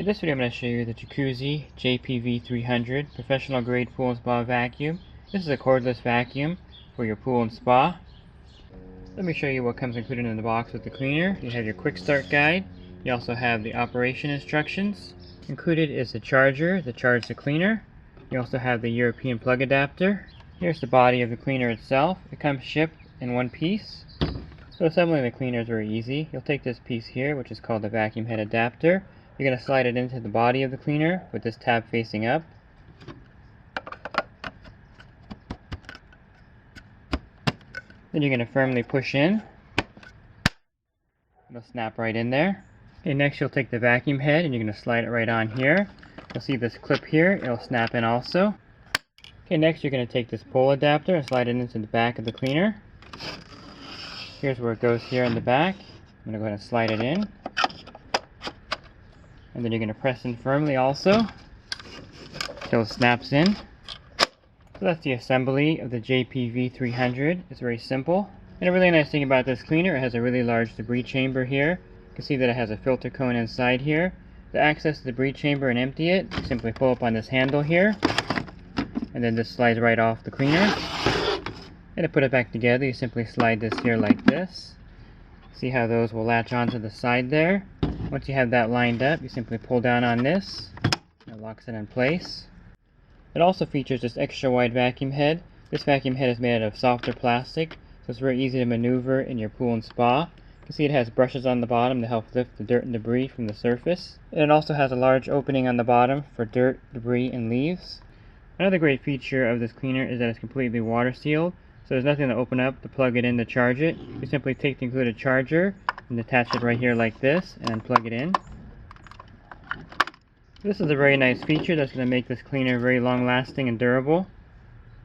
In this video I'm going to show you the Jacuzzi JPV300 Professional Grade Pool and Spa Vacuum. This is a cordless vacuum for your pool and spa. Let me show you what comes included in the box with the cleaner. You have your quick start guide. You also have the operation instructions. Included is the charger to charge the cleaner. You also have the European plug adapter. Here's the body of the cleaner itself. It comes shipped in one piece. So assembling the cleaner is very easy. You'll take this piece here, which is called the vacuum head adapter. You're going to slide it into the body of the cleaner with this tab facing up. Then you're going to firmly push in. It'll snap right in there. Okay, next you'll take the vacuum head and you're going to slide it right on here. You'll see this clip here. It'll snap in also. Okay, next you're going to take this pole adapter and slide it into the back of the cleaner. Here's where it goes here in the back. I'm going to go ahead and slide it in. And then you're going to press in firmly also until it snaps in. So that's the assembly of the JPV300. It's very simple. And a really nice thing about this cleaner, it has a really large debris chamber here. You can see that it has a filter cone inside here. To access the debris chamber and empty it, you simply pull up on this handle here. And then this slides right off the cleaner. And to put it back together, you simply slide this here like this. See how those will latch onto the side there. Once you have that lined up, you simply pull down on this. It locks it in place. It also features this extra wide vacuum head. This vacuum head is made out of softer plastic, so it's very easy to maneuver in your pool and spa. You can see it has brushes on the bottom to help lift the dirt and debris from the surface. And it also has a large opening on the bottom for dirt, debris, and leaves. Another great feature of this cleaner is that it's completely water sealed. So there's nothing to open up to plug it in to charge it. You simply take the included charger and attach it right here like this and then plug it in. This is a very nice feature that's going to make this cleaner very long lasting and durable.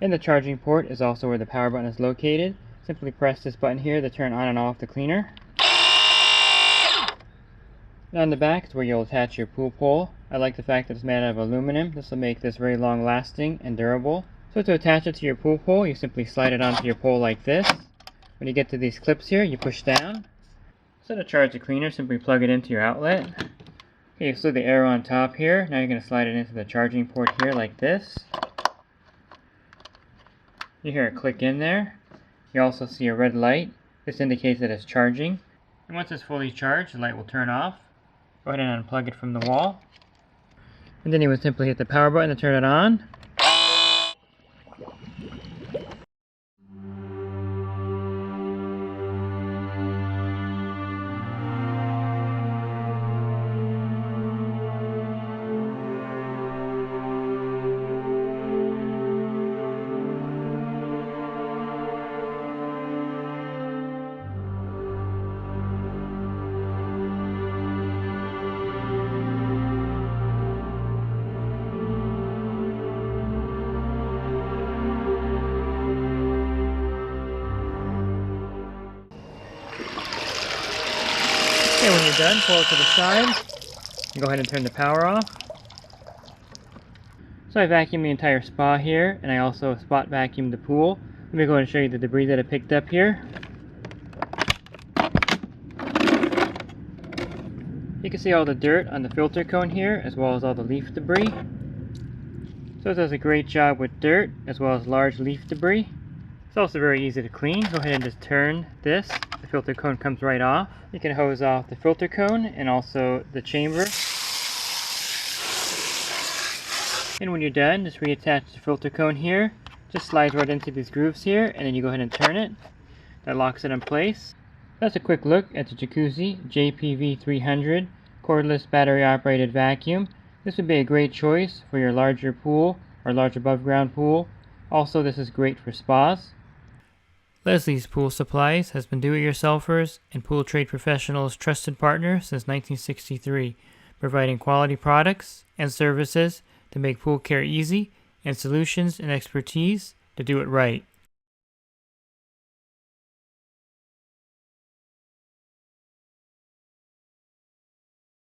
And the charging port is also where the power button is located. Simply press this button here to turn on and off the cleaner. And on the back is where you'll attach your pool pole. I like the fact that it's made out of aluminum. This will make this very long lasting and durable. So to attach it to your pool pole, you simply slide it onto your pole like this. When you get to these clips here, you push down. So to charge the cleaner, simply plug it into your outlet. Okay, you slid the arrow on top here. Now you're going to slide it into the charging port here like this. You hear it click in there. You also see a red light. This indicates that it's charging. And once it's fully charged, the light will turn off. Go ahead and unplug it from the wall. And then you would simply hit the power button to turn it on. Okay, when you're done, pull it to the side and go ahead and turn the power off. So I vacuumed the entire spa here, and I also spot vacuumed the pool. Let me go ahead and show you the debris that I picked up here. You can see all the dirt on the filter cone here, as well as all the leaf debris. So it does a great job with dirt, as well as large leaf debris. It's also very easy to clean. Go ahead and just turn this. The filter cone comes right off. You can hose off the filter cone and also the chamber. And when you're done, just reattach the filter cone here. Just slides right into these grooves here, and then you go ahead and turn it. That locks it in place. That's a quick look at the Jacuzzi JPV300 Cordless Battery Operated Vacuum. This would be a great choice for your larger pool or large above ground pool. Also, this is great for spas. Leslie's Pool Supplies has been do-it-yourselfers and pool trade professionals' trusted partner since 1963, providing quality products and services to make pool care easy and solutions and expertise to do it right.